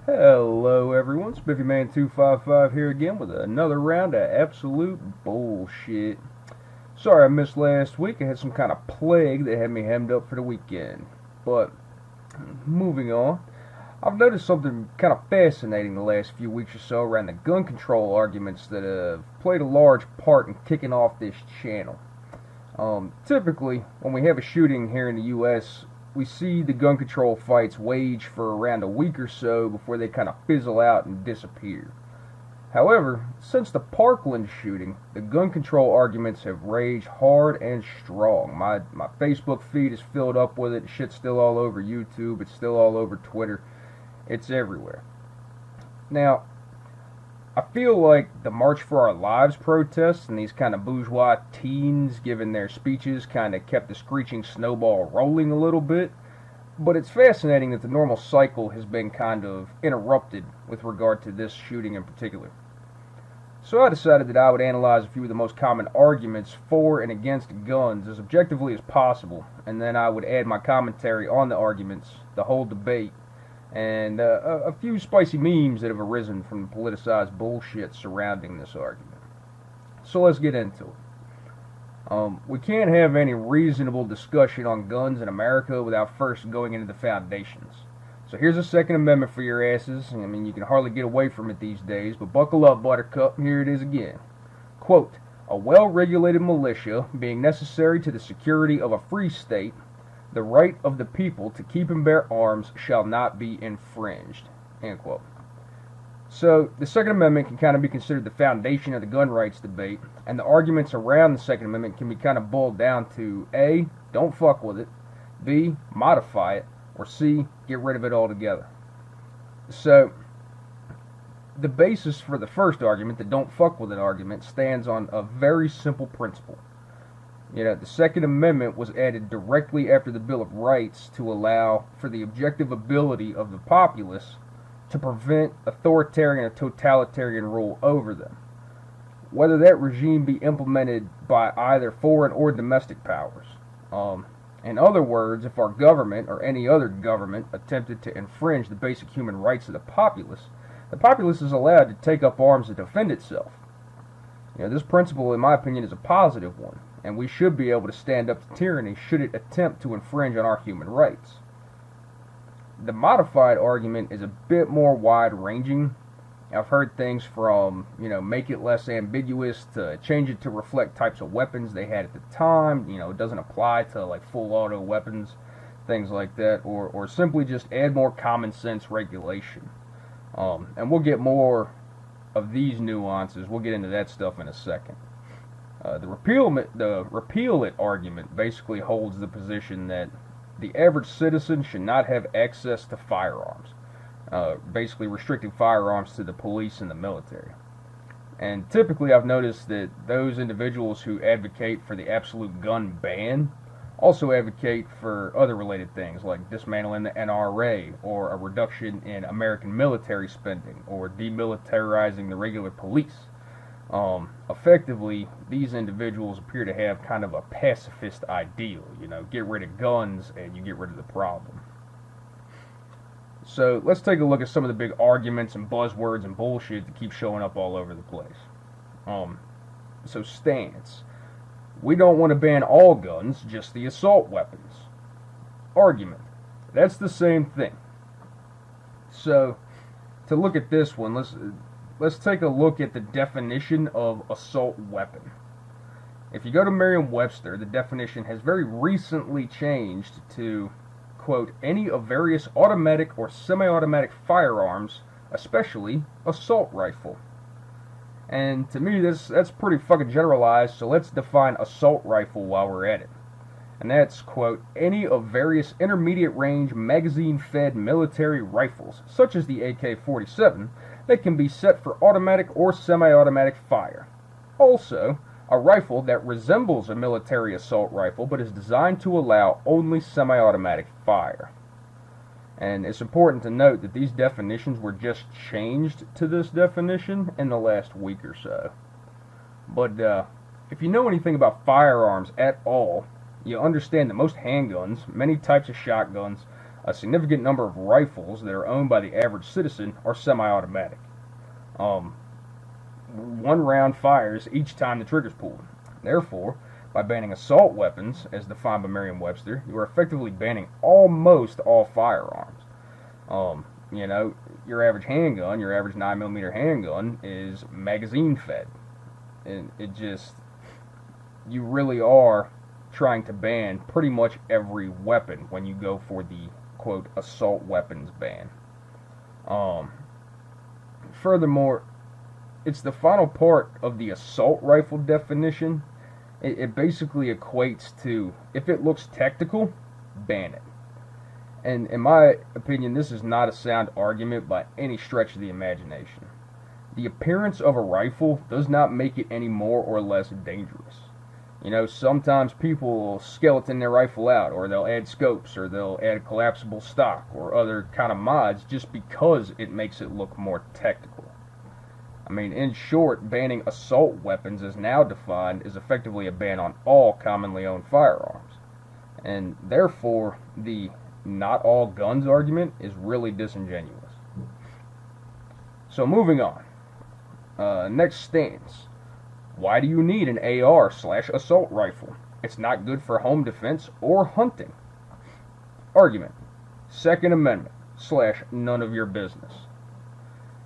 Hello everyone, SpiffyMan255 here again with another round of absolute bullshit. Sorry I missed last week, I had some kind of plague that had me hemmed up for the weekend. But, moving on, I've noticed something kind of fascinating the last few weeks or so around the gun control arguments that have played a large part in kicking off this channel. Typically, when we have a shooting here in the U.S., we see the gun control fights wage for around a week or so before they kind of fizzle out and disappear. However, since the Parkland shooting, the gun control arguments have raged hard and strong. My Facebook feed is filled up with it. Shit's still all over YouTube. It's still all over Twitter. It's everywhere. Now, I feel like the March for Our Lives protests and these kind of bourgeois teens giving their speeches kind of kept the screeching snowball rolling a little bit, but it's fascinating that the normal cycle has been kind of interrupted with regard to this shooting in particular. So I decided that I would analyze a few of the most common arguments for and against guns as objectively as possible, and then I would add my commentary on the arguments, the whole debate, and a few spicy memes that have arisen from the politicized bullshit surrounding this argument. So let's get into it. We can't have any reasonable discussion on guns in America without first going into the foundations. So here's the Second Amendment for your asses. I mean, you can hardly get away from it these days, but buckle up, Buttercup, here it is again. Quote, a well-regulated militia being necessary to the security of a free state, the right of the people to keep and bear arms shall not be infringed. End quote. So, the Second Amendment can kind of be considered the foundation of the gun rights debate, and the arguments around the Second Amendment can be kind of boiled down to A, don't fuck with it, B, modify it, or C, get rid of it altogether. So, the basis for the first argument, the don't fuck with it argument, stands on a very simple principle. The Second Amendment was added directly after the Bill of Rights to allow for the objective ability of the populace to prevent authoritarian or totalitarian rule over them, whether that regime be implemented by either foreign or domestic powers. In other words, if our government or any other government attempted to infringe the basic human rights of the populace is allowed to take up arms to defend itself. This principle, in my opinion, is a positive one, and we should be able to stand up to tyranny should it attempt to infringe on our human rights. The modified argument is a bit more wide-ranging. I've heard things from, make it less ambiguous to change it to reflect types of weapons they had at the time. It doesn't apply to like full auto weapons, things like that, or simply just add more common sense regulation. And we'll get more of these nuances. We'll get into that stuff in a second. The repeal it argument basically holds the position that the average citizen should not have access to firearms, basically restricting firearms to the police and the military. And typically I've noticed that those individuals who advocate for the absolute gun ban also advocate for other related things like dismantling the NRA, or a reduction in American military spending, or demilitarizing the regular police. Effectively, these individuals appear to have kind of a pacifist ideal, get rid of guns and you get rid of the problem. So let's take a look at some of the big arguments and buzzwords and bullshit that keep showing up all over the place. So stance. We don't want to ban all guns, just the assault weapons. Argument. That's the same thing. So, to look at this one, let's take a look at the definition of assault weapon. If you go to Merriam Webster, the definition has very recently changed to, quote, any of various automatic or semi-automatic firearms, especially assault rifle. And to me, that's pretty fucking generalized, so let's define assault rifle while we're at it. And that's, quote, any of various intermediate range magazine-fed military rifles, such as the AK-47, that can be set for automatic or semi-automatic fire. Also, a rifle that resembles a military assault rifle but is designed to allow only semi-automatic fire. And it's important to note that these definitions were just changed to this definition in the last week or so. But if you know anything about firearms at all, you understand that most handguns, many types of shotguns, A significant number of rifles that are owned by the average citizen are semi-automatic. One round fires each time the trigger's pulled. Therefore, by banning assault weapons, as defined by Merriam-Webster, you are effectively banning almost all firearms. Your average handgun, your average 9mm handgun, is magazine fed. And you really are trying to ban pretty much every weapon when you go for the, quote, assault weapons ban. Furthermore, it's the final part of the assault rifle definition. It basically equates to, if it looks tactical, ban it. And in my opinion, this is not a sound argument by any stretch of the imagination. The appearance of a rifle does not make it any more or less dangerous. Sometimes people will skeleton their rifle out, or they'll add scopes, or they'll add collapsible stock, or other kind of mods just because it makes it look more tactical. In short, banning assault weapons as now defined is effectively a ban on all commonly owned firearms. And therefore, the not all guns argument is really disingenuous. So moving on. Next stance. Why do you need an AR/assault rifle? It's not good for home defense or hunting. Argument. Second Amendment / none of your business.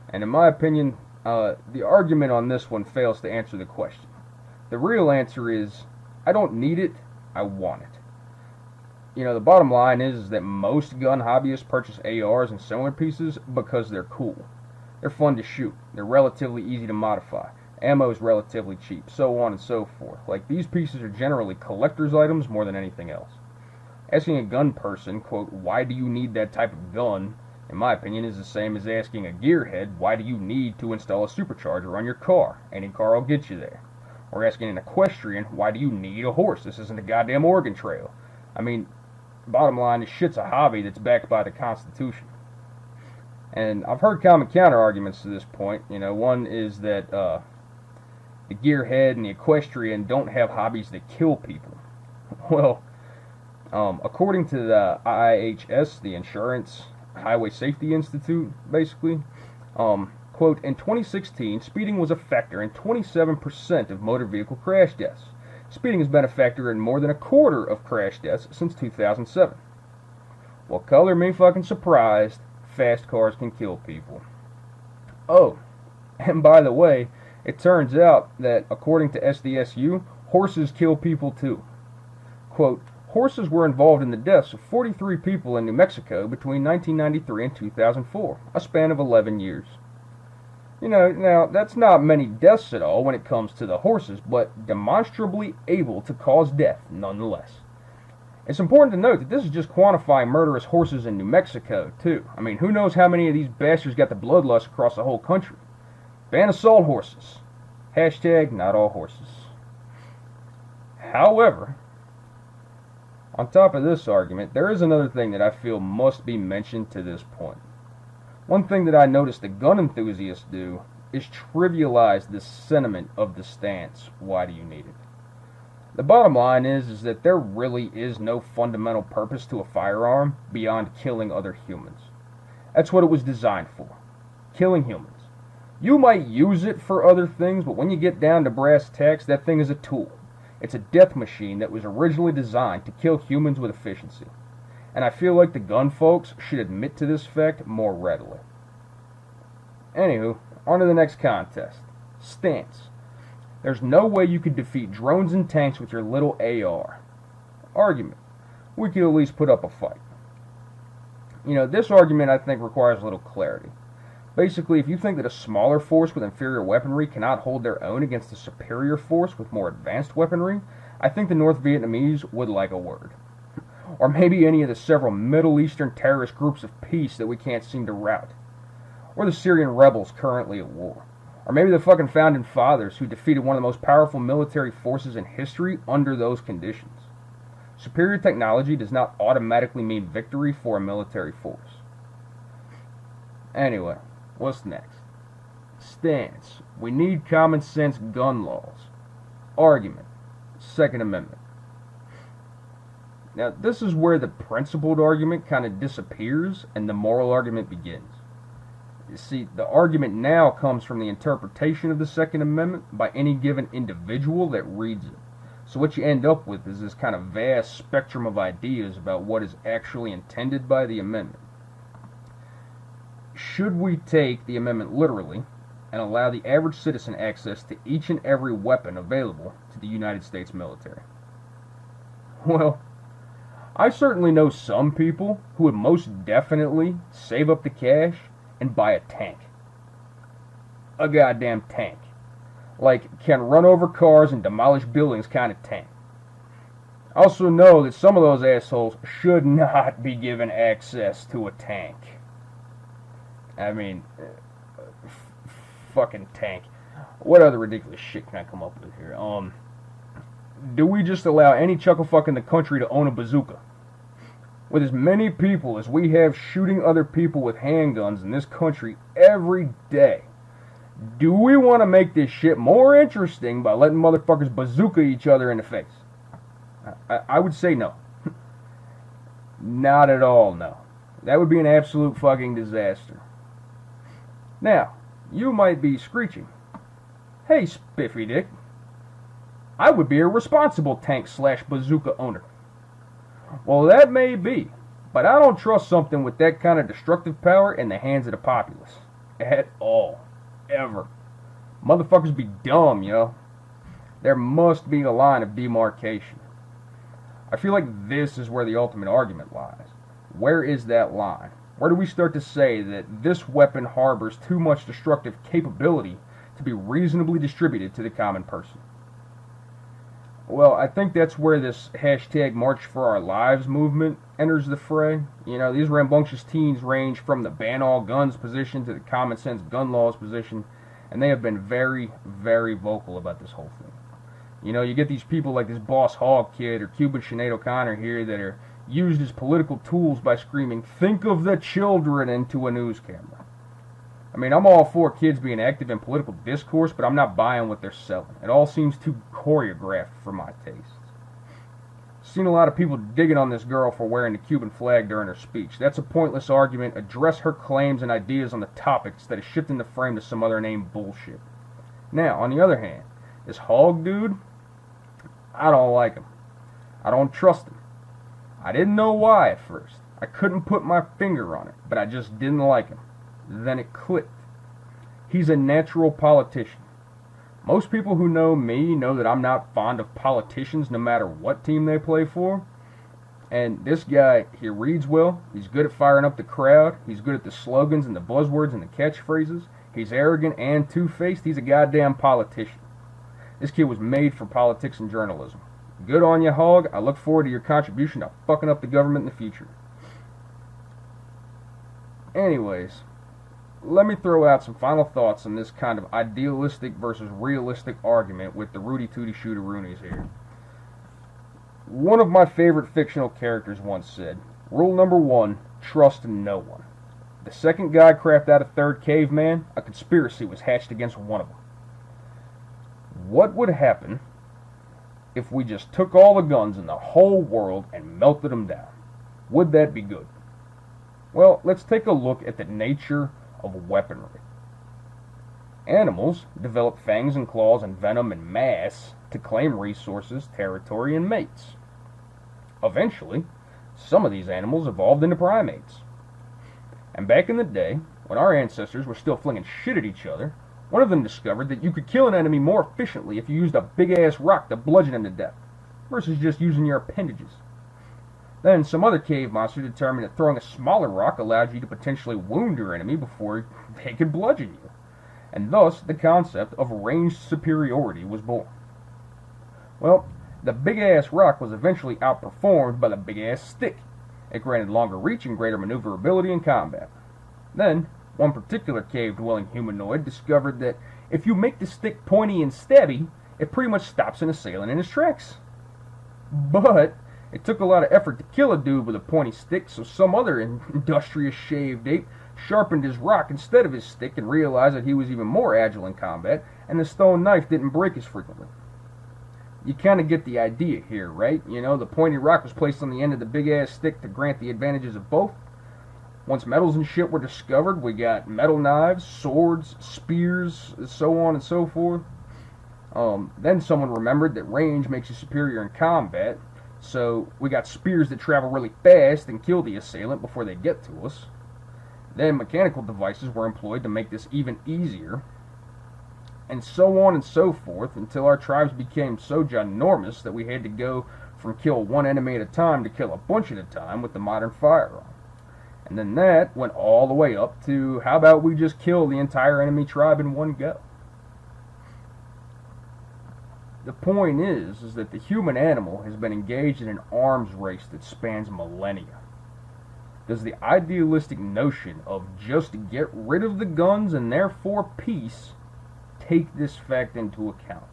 And in my opinion, the argument on this one fails to answer the question. The real answer is, I don't need it, I want it. The bottom line is that most gun hobbyists purchase ARs and similar pieces because they're cool. They're fun to shoot. They're relatively easy to modify. Ammo is relatively cheap, so on and so forth. These pieces are generally collector's items more than anything else. Asking a gun person, quote, why do you need that type of gun, in my opinion, is the same as asking a gearhead, why do you need to install a supercharger on your car? Any car will get you there. Or asking an equestrian, why do you need a horse? This isn't a goddamn Oregon Trail. Bottom line is, shit's a hobby that's backed by the Constitution. And I've heard common counter arguments to this point. One is that the gearhead and the equestrian don't have hobbies that kill people. Well, according to the IIHS, the Insurance Highway Safety Institute, basically, quote, in 2016, speeding was a factor in 27% of motor vehicle crash deaths. Speeding has been a factor in more than a quarter of crash deaths since 2007. Well, color me fucking surprised. Fast cars can kill people. Oh, and by the way, it turns out that, according to SDSU, horses kill people too. Quote, horses were involved in the deaths of 43 people in New Mexico between 1993 and 2004, a span of 11 years. Now, that's not many deaths at all when it comes to the horses, but demonstrably able to cause death nonetheless. It's important to note that this is just quantifying murderous horses in New Mexico, too. Who knows how many of these bastards got the bloodlust across the whole country. Ban assault horses. Hashtag not all horses. However, on top of this argument, there is another thing that I feel must be mentioned to this point. One thing that I noticed that gun enthusiasts do is trivialize the sentiment of the stance, why do you need it? The bottom line is that there really is no fundamental purpose to a firearm beyond killing other humans. That's what it was designed for. Killing humans. You might use it for other things, but when you get down to brass tacks, that thing is a tool. It's a death machine that was originally designed to kill humans with efficiency. And I feel like the gun folks should admit to this fact more readily. Anywho, on to the next contest. Stance. There's no way you could defeat drones and tanks with your little AR. Argument. We could at least put up a fight. This argument I think requires a little clarity. Basically, if you think that a smaller force with inferior weaponry cannot hold their own against a superior force with more advanced weaponry, I think the North Vietnamese would like a word. Or maybe any of the several Middle Eastern terrorist groups of peace that we can't seem to rout. Or the Syrian rebels currently at war. Or maybe the fucking founding fathers who defeated one of the most powerful military forces in history under those conditions. Superior technology does not automatically mean victory for a military force. Anyway, what's next? Stance. We need common sense gun laws. Argument. Second Amendment. Now, this is where the principled argument kind of disappears and the moral argument begins. You see, the argument now comes from the interpretation of the Second Amendment by any given individual that reads it. So what you end up with is this kind of vast spectrum of ideas about what is actually intended by the amendment. Should we take the amendment literally and allow the average citizen access to each and every weapon available to the United States military? Well, I certainly know some people who would most definitely save up the cash and buy a tank. A goddamn tank. Like, can run over cars and demolish buildings kind of tank. I also know that some of those assholes should not be given access to a tank. I mean, fucking tank. What other ridiculous shit can I come up with here? Do we just allow any chucklefuck in the country to own a bazooka? With as many people as we have shooting other people with handguns in this country every day, do we want to make this shit more interesting by letting motherfuckers bazooka each other in the face? I would say no. Not at all, no. That would be an absolute fucking disaster. Now, you might be screeching, "Hey, Spiffy Dick, I would be a responsible tank/bazooka owner." Well, that may be, but I don't trust something with that kind of destructive power in the hands of the populace. At all. Ever. Motherfuckers be dumb, yo. There must be a line of demarcation. I feel like this is where the ultimate argument lies. Where is that line? Where do we start to say that this weapon harbors too much destructive capability to be reasonably distributed to the common person? Well, I think that's where this hashtag March for Our Lives movement enters the fray. You know, these rambunctious teens range from the ban all guns position to the common sense gun laws position, and they have been very, very vocal about this whole thing. You know, you get these people like this Boss Hogg kid or Cuban Sinead O'Connor here that are used as political tools by screaming, "Think of the children," into a news camera. I mean, I'm all for kids being active in political discourse, but I'm not buying what they're selling. It all seems too choreographed for my tastes. Seen a lot of people digging on this girl for wearing the Cuban flag during her speech. That's a pointless argument. Address her claims and ideas on the topic instead of shifting the frame to some other name bullshit. Now, on the other hand, this Hogg dude, I don't like him. I don't trust him. I didn't know why at first. I couldn't put my finger on it, but I just didn't like him. Then it clicked. He's a natural politician. Most people who know me know that I'm not fond of politicians no matter what team they play for. And this guy, he reads well. He's good at firing up the crowd. He's good at the slogans and the buzzwords and the catchphrases. He's arrogant and two-faced. He's a goddamn politician. This kid was made for politics and journalism. Good on you, Hogg. I look forward to your contribution to fucking up the government in the future. Anyways, let me throw out some final thoughts on this kind of idealistic versus realistic argument with the Rudy Tooty Shooter-roonies here. One of my favorite fictional characters once said, "Rule number 1, trust no one." The second guy craft out a third caveman, a conspiracy was hatched against one of them. What would happen if we just took all the guns in the whole world and melted them down? Would that be good? Well, let's take a look at the nature of weaponry. Animals develop fangs and claws and venom en masse to claim resources, territory, and mates. Eventually, some of these animals evolved into primates. And back in the day, when our ancestors were still flinging shit at each other, one of them discovered that you could kill an enemy more efficiently if you used a big-ass rock to bludgeon him to death, versus just using your appendages. Then some other cave monster determined that throwing a smaller rock allowed you to potentially wound your enemy before they could bludgeon you. And thus, the concept of ranged superiority was born. Well, the big-ass rock was eventually outperformed by the big-ass stick. It granted longer reach and greater maneuverability in combat. Then, one particular cave-dwelling humanoid discovered that if you make the stick pointy and stabby, it pretty much stops an assailant in his tracks. But it took a lot of effort to kill a dude with a pointy stick, so some other industrious shaved ape sharpened his rock instead of his stick and realized that he was even more agile in combat, and the stone knife didn't break as frequently. You kind of get the idea here, right? You know, the pointy rock was placed on the end of the big-ass stick to grant the advantages of both. Once metals and shit were discovered, we got metal knives, swords, spears, so on and so forth. Then someone remembered that range makes you superior in combat, so we got spears that travel really fast and kill the assailant before they get to us. Then mechanical devices were employed to make this even easier, and so on and so forth, until our tribes became so ginormous that we had to go from kill one enemy at a time to kill a bunch at a time with the modern firearm. And then that went all the way up to, how about we just kill the entire enemy tribe in one go? The point is that the human animal has been engaged in an arms race that spans millennia. Does the idealistic notion of just get rid of the guns and therefore peace take this fact into account?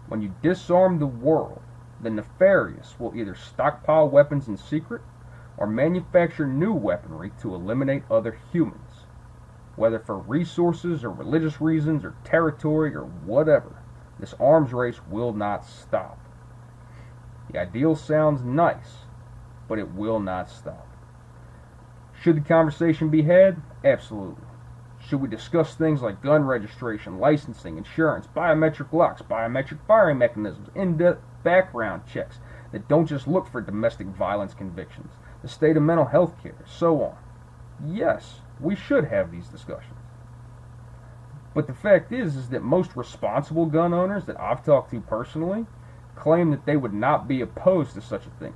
When you disarm the world, the nefarious will either stockpile weapons in secret or manufacture new weaponry to eliminate other humans, whether for resources or religious reasons or territory or whatever. This arms race will not stop. The ideal sounds nice, but it will not stop. Should the conversation be had? Absolutely. Should we discuss things like gun registration, licensing, insurance, biometric locks, biometric firing mechanisms, in-depth background checks that don't just look for domestic violence convictions, the state of mental health care, so on? Yes, we should have these discussions. But the fact is that most responsible gun owners that I've talked to personally claim that they would not be opposed to such a thing,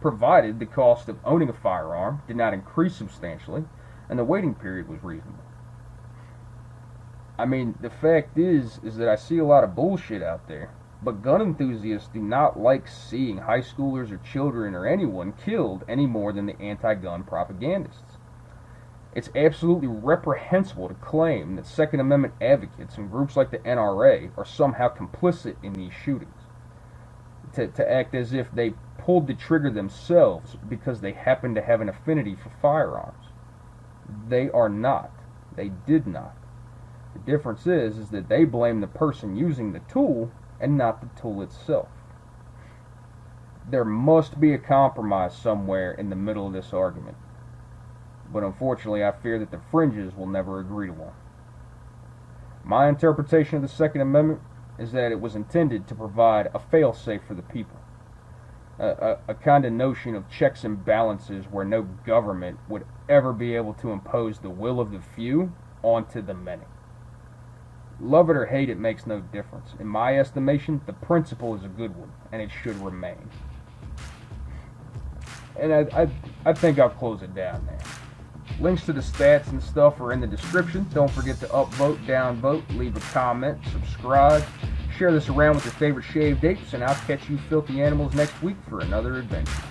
provided the cost of owning a firearm did not increase substantially and the waiting period was reasonable. I mean, the fact is that I see a lot of bullshit out there, but gun enthusiasts do not like seeing high schoolers or children or anyone killed any more than the anti-gun propagandists. It's absolutely reprehensible to claim that Second Amendment advocates and groups like the NRA are somehow complicit in these shootings. To act as if they pulled the trigger themselves because they happen to have an affinity for firearms. They are not. They did not. The difference is that they blame the person using the tool and not the tool itself. There must be a compromise somewhere in the middle of this argument. But unfortunately, I fear that the fringes will never agree to one. My interpretation of the Second Amendment is that it was intended to provide a fail-safe for the people. A kind of notion of checks and balances where no government would ever be able to impose the will of the few onto the many. Love it or hate it makes no difference. In my estimation, the principle is a good one, and it should remain. And I think I'll close it down there. Links to the stats and stuff are in the description. Don't forget to upvote, downvote, leave a comment, subscribe, share this around with your favorite shaved apes, and I'll catch you filthy animals next week for another adventure.